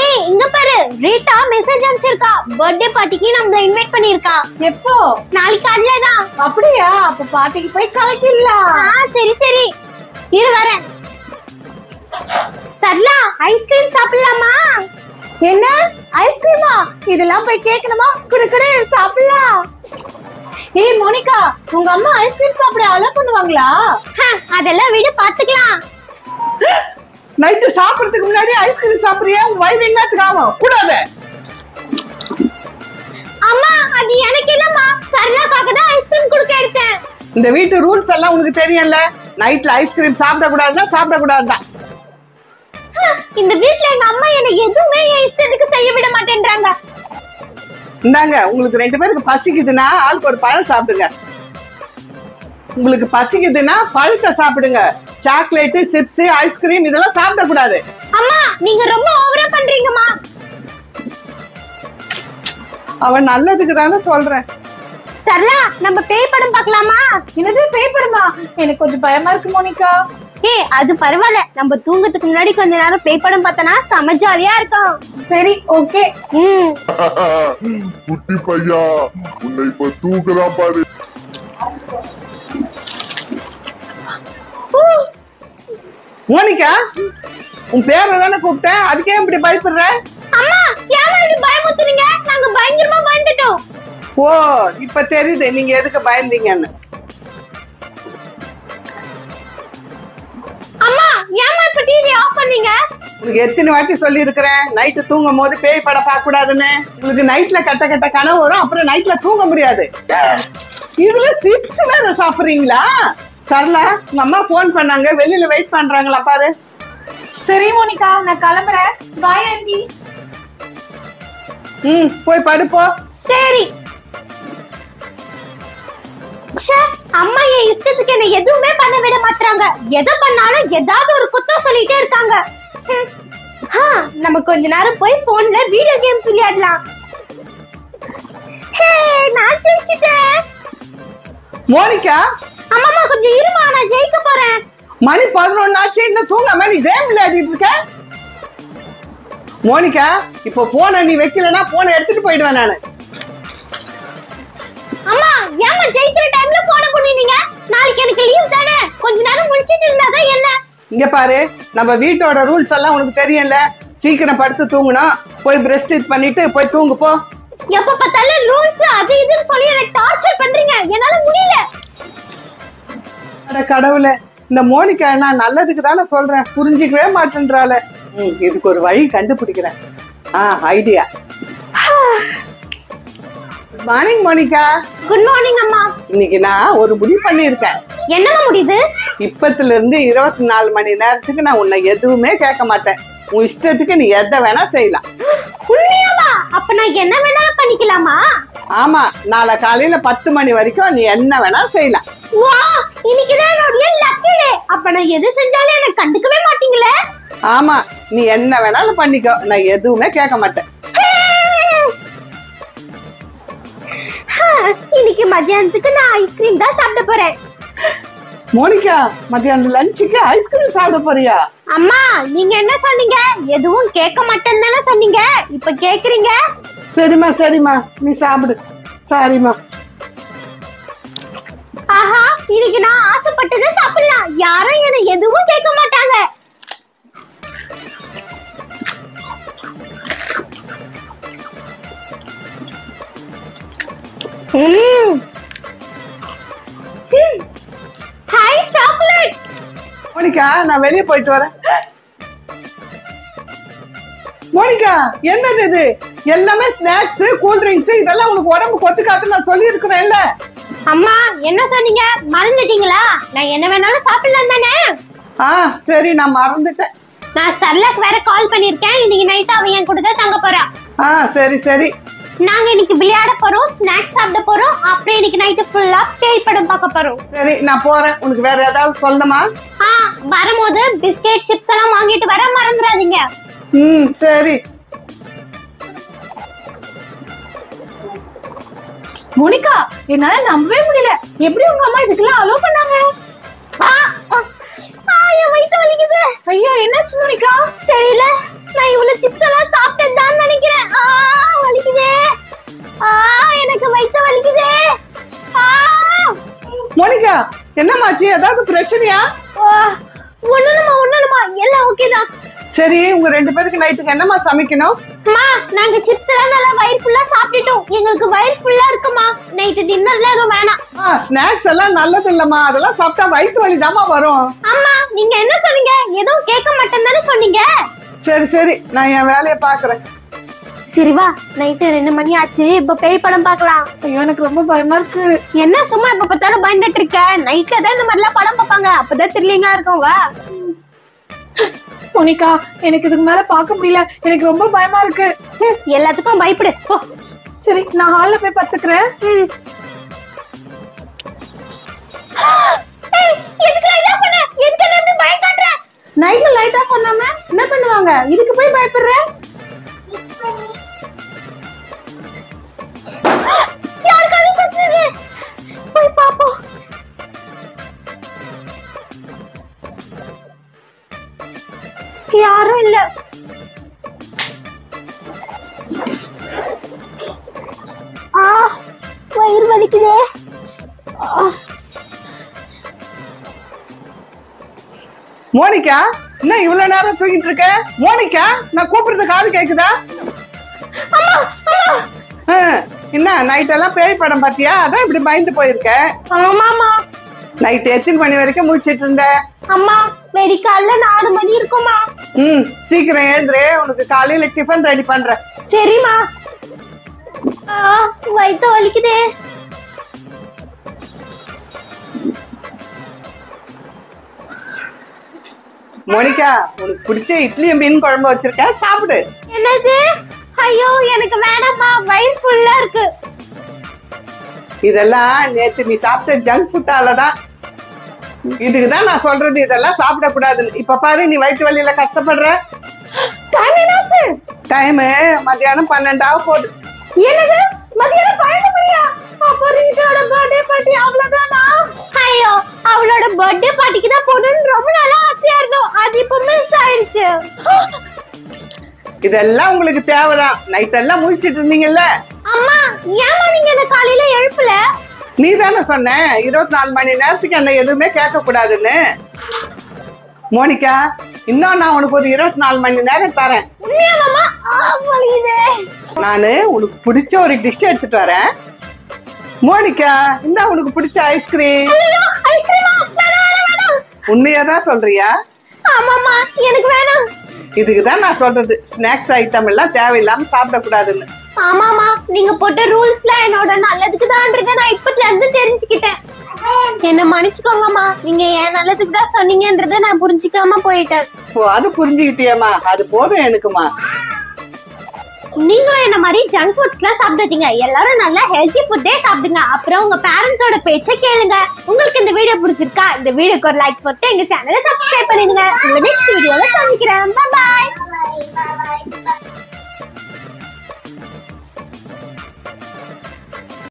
ஏய் இங்க பாரு, ரீட்டா மெசேஜ் அனுப்பிச்சிருக்கா. பர்த்டே பார்ட்டிக்கு நம்மள இன்வைட் பண்ணிருக்கா. எப்போ? நாளைக்கு காலையில தான். அப்படியா? அப்ப பார்ட்டிக்கு போய் கலக்கிடலாம். சரி சரி, இரு வரேன். சரளா, ஐஸ்கிரீம் சாப்பிடலாமா? என்ன ஐஸ்கிரீமா? இதெல்லாம் போய் கேட்கணுமா? குடு குடு சாப்பிடலாம். ஏய் மோனிகா, உங்க அம்மா ஐஸ்கிரீம் சாப்பிட அலோ பண்ணுவாங்களா? அதெல்லாம் விடு, பாத்துக்கலாம். நைட்டு சாப்பிடறதுக்கு முன்னாடி ஐஸ்கிரீம் சாப்பிடுறியா? வயிறு என்னத்துக்கு ஆகும்? கூடாது. அம்மா, அது எனக்கு இல்லம்மா, சரளாக்காக தான் ஐஸ்கிரீம் குடுக்க எடுத்தேன். இந்த வீட்டு ரூல்ஸ் எல்லாம் உனக்கு தெரியும்ல. நைட்ல ஐஸ்கிரீம் சாப்பிட கூடாதுன்னா சாப்பிட கூடாதுதான். இந்த வீட்ல எங்க அம்மா என்ன எதுவுமே என் இஷ்டத்துக்கு செய்ய விட மாட்டேன்றாங்க. இந்தாங்க, உங்களுக்கு 2 பேருக்கு பசிக்குதுன்னா ஆளுக்கு ஒரு பழம் சாப்பிடுங்க. உங்களுக்கு பசிக்குதுன்னா பழத்தை சாப்பிடுங்க. சாக்லேட், சிப்ஸ், ஐஸ்கிரீம் இதெல்லாம் சாப்பிட கூடாது. அம்மா, நீங்க ரொம்ப ஓவரா பண்றீங்கம்மா. அவன் நல்லதுக்கு தானே சொல்றேன். சரளா, நம்ம பேய் படம் பார்க்கலாமா? என்னது பேய் படமா? எனக்கு கொஞ்சம் பயமா இருக்கு மோனிகா. ஏய், அது பரவாயில்ல, நம்ம தூங்கத்துக்கு முன்னாடி கொஞ்ச நேரம் பேய் படம் பார்த்தனா செம ஜாலியா இருக்கும். சரி ஓகே. குட்டி பையா, உன்னை இப்ப தூக்குறான் பாரு. மோனிகா, உன் பேரை தானே கூப்பிட்டேன், அதுக்கே இப்படி பயப்படுற? அம்மா, ஏமா இப்படி பயமுத்துறீங்க? நாங்க பயங்கரமா பயந்துட்டோம். ஓ, இப்ப தெரியுது நீங்க எதுக்கு பயந்தீங்கன்னு. அம்மா, ஏமா இப்ப டிவி ஆஃப் பண்ணீங்க? உங்களுக்கு எத்தனை வாட்டி சொல்லி இருக்கிறேன், நைட்டு தூங்கும் போது பேய் படம் பார்க்க கூடாதுன்னு. உங்களுக்கு நைட்ல கட்ட கட்ட கனவு வரும், அப்புறம் நைட்ல தூங்க முடியாது. இதுல சிப்ஸ் வேற சாப்பிடுறீங்களா? சரளா, உங்க அம்மா போன் பண்ணாங்க, வெளியில வெயிட் பண்றாங்களா பாரு. சரி மோனிகா, நான் கிளம்புறேன். Bye aunty. போய் படுப்போ. சரி. அம்மா என் இஷ்டத்துக்கு என்ன எதுவுமே பண்ண விட மாட்டாங்க. எதை பண்ணாலும் ஏதாவது ஒரு குத்தம் சொல்லிட்டே இருக்காங்க. நம்ம கொஞ்ச நேரம் போய் போன்ல வீடியோ கேம்ஸ் விளையாடலாம். ஹே, நான் ஜெயிச்சிட்டேன். மோனிகா, அம்மா கொஞ்சம் இருமா, நான் ஜெயிக்க போறேன். மணி 11 ஆச்சு, இன்னும் தூங்காம நீ கேம் விளையாடிட்டு இருக்க. மோனிகா, இப்போ போனை நீ வைக்கலன்னா போனை எடுத்துட்டு போயிடுவேன் நானு. அம்மா, ஏமா ஜெயிக்கிற டைம்ல போன பண்ணிட்டீங்க? நாளைக்கு எனக்கு லீவ் தானே, கொஞ்ச நேரம் முழிச்சிட்டு இருந்தாதான் என்ன? இங்க பாரு, நம்ம வீட்டோட ரூல்ஸ் எல்லாம் உனக்கு தெரியும்ல. சீக்கிரம் படுத்து தூங்கணும். போய் பிரஷ் டீத் பண்ணிட்டு போய் தூங்கு போ. எப்ப பார்த்தாலும் ரூல்ஸ் அது இதுன்னு சொல்லி எனக்கு டார்ச்சர் பண்றீங்க, என்னால முடியல. அட கடவுளே, இந்த மோனிகா நான் நல்லதுக்கு தானே சொல்றேன், புரிஞ்சிக்கவே மாட்டேன்றால. இதுக்கு ஒரு வழி கண்டுபிடிக்கிறேன். Idea. Good morning Monika. Good morning அம்மா. இன்னைக்கு நான் ஒரு முடிவு பண்ணியிருக்கேன். என்னமா முடியுது? இப்பத்துல இருந்து 24 மணி நேரத்துக்கு நான் உன்னை எதுவுமே கேட்க மாட்டேன். உன் இஷ்டத்துக்கு நீ எதை வேணா செய்யலாம். உண்மையாவா? அப்ப நான் என்ன வேணாலும் பண்ணிக்கலாமா? ஆமா, நாளை காலையில 10 மணி வரைக்கும் நீ என்ன வேணா செய்யலாம். வா, இன்னைக்கு தான் என்னோட லக்கி டே. அப்ப நான் எது செஞ்சாலும் எனக்கு கண்டுக்கவே மாட்டீங்களே? ஆமா, நீ என்ன வேணாலும் பண்ணிக்கோ, நான் எதுவுமே கேட்க மாட்டேன். இன்னைக்கு மத்தியானத்துக்கு நான் ஐஸ்கிரீம் தான் சாப்பிட போறேன். மோனிகா, மத்தியானம் லஞ்சுக்கு ஐஸ்கிரீம் சாப்பிட போறியா? அம்மா, நீங்க என்ன சொன்னீங்க? எதுவும் கேட்க மாட்டேன்னு தானே சொன்னீங்க, இப்ப கேக்குறீங்க? சரிம்மா சரிம்மா, நீ சாப்பிடு. சாரிம்மா. ஆஹா, இன்னைக்கு நான் ஆசைப்பட்டதை சாப்பிடலாம், யாரும் என்ன எதுவும் கேட்க மாட்டாங்க. Hi chocolate. மோனிகா, நான் வெளியே போயிட்டு வரேன். மோனிகா, என்னது இது? எல்லாமே ஸ்நாக்ஸ், கூல் ட்ரிங்க்ஸ், இதெல்லாம் உனக்கு உடம்பு கொத்துக்காதுன்னு நான் சொல்லி இருக்கிறேன்ல. அம்மா, என்ன சொன்னீங்க? மறந்துட்டீங்களா? நான் என்ன வேணாலும் சாப்பிடலாம் தானே? சரி, நான் மறந்துட்டேன். நான் சரளாக்கு வேற கால் பண்ணிருக்கேன். இன்னைக்கு நைட் அவ என் கூட தான் தங்க போறா. சரி சரி. நாங்க இன்னைக்கு விளையாட போறோம், ஸ்நாக்ஸ் சாப்பிட போறோம், அப்புறம் இன்னைக்கு நைட்டு ஃபுல்லா பேய் படம் பார்க்க போறோம். சரி, நான் போறேன். உனக்கு வேற ஏதாவது சொல்லணுமா? வரும்போது பிஸ்கெட், சிப்ஸ் எல்லாம் வாங்கிட்டு வர மறந்துடாதீங்க. சரி. மோனிகா, என்னால நம்பவே முடியல. எப்படி உங்க அம்மா இதுக்கெல்லாம் அலோ பண்ணாங்க? என் வயித்து வலிக்குது. ஐயா, என்னாச்சு மோனிகா? தெரியல. நான் இவ்வளவு சிப்ஸ் எல்லாம் சாப்பிட்டேன்னு நினைக்கிறேன். வலிக்குதே. எனக்கு வயித்து வலிக்குதே. மோனிகா என்னமாச்சு, ஏதாவது பிரச்சனையா? ஒண்ணுமா எல்லாம் ஓகே தான். சரி, உங்க 2 பேருக்கு நைட்டுக்கு என்னமா சமைக்கணும்? அம்மா, நாங்க சிப்ஸ் எல்லாம் நல்லா வயிறு ஃபுல்லா சாப்பிட்டுட்டோம். எங்களுக்கு வயிறு ஃபுல்லா இருக்குமா. நைட்டு டின்னர்ல எதுவும் வேணாம். ஸ்நாக்ஸ் எல்லாம் நல்லது இல்லம்மா, அதெல்லாம் சாப்பிட்டா வயிற்று வலி தாமா வரும். அம்மா, நீங்க என்ன சொன்னீங்க? எதுவும் கேட்க மாட்டேன்னு தானே சொன்னீங்க. சரி, நான் என் வேலையை பாக்குறேன். சரி வா, நைட்டு 2 மணி ஆச்சு. இப்ப பேய் படம் பார்க்கலாம். ஐயோ எனக்கு ரொம்ப பயமா இருக்கு. என்ன சும்மா இப்ப பார்த்தாலும் பயந்துட்டு இருக்க? நைட்ல தான் இந்த மாதிரிலாம் படம் பார்ப்பாங்க, அப்பதான் த்ரில்லிங்கா இருக்கும். வா. மோனிகா, எனக்கு இதுக்கு மேல பார்க்க முடியல. எனக்கு ரொம்ப பயமா இருக்கு. எல்லாத்துக்கும் பயப்படு போ. சரி, நான் ஹால்ல போய் படுத்துக்கிறேன். நைட்ல லைட் ஆஃப் பண்ணாம என்ன பண்ணுவாங்க? இதுக்கு போய் பயப்படுற? யாருக்காவது சத்துது? போய் பாப்போம். யாரும் இல்ல. வயிறு வலிக்குதே. மோனிகா, என்ன இவ்வளவு நேரம் தூங்கிட்டு இருக்க? மோனிகா, நான் கூப்பிடுறது காது கேக்குதா? என்ன நைட் எல்லாம் பேய் படம் பாத்தியா? அதான் இப்படி பயந்து போயிருக்க. ஆமாமா. நைட் எத்தனை மணி வரைக்கும் முடிச்சிட்டு இருந்த? அம்மா, வெடிக்கால 4 மணி இருக்குமா. சீக்கிரம் எழுந்துரு, உனக்கு காலையில டிஃபன் ரெடி பண்றேன். சரிம்மா. வயித்து வலிக்குதே. மோனிகா, உனக்கு பிடிச்ச இட்லியும் மீன் குழம்பு வச்சிருக்கேன், சாப்பிடு. என்னது? ஐயோ, எனக்கு வேணாம்மா, வயிறு ஃபுல்லா இருக்கு. இதெல்லாம் நேத்து நீ சாப்பிட்ட ஜங்க் ஃபுட்டாலதான். இதுக்குதான் நான் சொல்றது, இதெல்லாம் சாப்பிடக்கூடாதுன்னு. இப்ப பாரு, நீ வயிற்று வலியில கஷ்டப்படுற. டைம் என்னாச்சு? டைம் மத்தியானம் 12 ஆக போகுது. என்னது? மதியானம் 12 மணியா? அப்ப ரீட்டாவோட பர்த்டே பார்ட்டி அவ்வளவுதானா? ஐயோ, அவளோட பர்த்டே பார்ட்டிக்கு தான் போகணும்னு ரொம்ப நாளா ஆசையா இருந்தோம். அது இப்ப மிஸ் ஆயிடுச்சு. இதெல்லாம் உங்களுக்கு தேவைதான். நைட் எல்லாம் முடிச்சிட்டு இருந்தீங்கல்ல. அம்மா, ஏமா நீங்க என்ன காலையில எழுப்பல? நீ தானே சொன்ன 24 மணி நேரத்துக்கு என்ன எதுவுமே கேட்க கூடாதுன்னு. மோனிகா, இன்னும் நான் உனக்கு ஒரு 24 மணி நேரம் தரேன். உண்மையாவாமா? நானு உனக்கு பிடிச்ச ஒரு டிஷ் எடுத்துட்டு வரேன். மோனிகா, இந்த உனக்கு பிடிச்ச ஐஸ்கிரீம். உண்மையாதான் சொல்றியா? ஆமாமா, எனக்கு வேணும். இதுக்குதான் நான் சொல்றது, ஸ்நாக்ஸ் ஐட்டம் எல்லாம் தேவையில்லாம சாப்பிடக்கூடாதுன்னு. ஆமாமா, நீங்க போட்ட ரூல்ஸ்லாம் என்னோட நல்லதுக்கு தான்றத நான் இப்பத்துல இருந்து தெரிஞ்சுக்கிட்டேன். என்ன மன்னிச்சுக்கோங்கம்மா, நீங்க என் நல்லதுக்கு தான் சொன்னீங்கன்றத நான் புரிஞ்சுக்காம போயிட்டேன். ஓ, அது புரிஞ்சுக்கிட்டியம்மா, அது போதும் எனக்குமா. நீங்களும் என்ன மாதிரி ஜங்க் ஃபுட்ஸ்லாம் சாப்பிடாதீங்க. எல்லாரும் நல்லா ஹெல்த்தி ஃபுட்டே சாப்பிடுங்க. அப்புறம் உங்க பேரண்ட்ஸோட பேச்சை கேளுங்க. உங்களுக்கு இந்த வீடியோ பிடிச்சிருக்கா? இந்த வீடியோக்கு ஒரு லைக் போட்டு எங்க சேனலை சப்ஸ்கிரைப் பண்ணிடுங்க. உங்க நெக்ஸ்ட் வீடியோல சந்திக்கிறேன். Bye bye.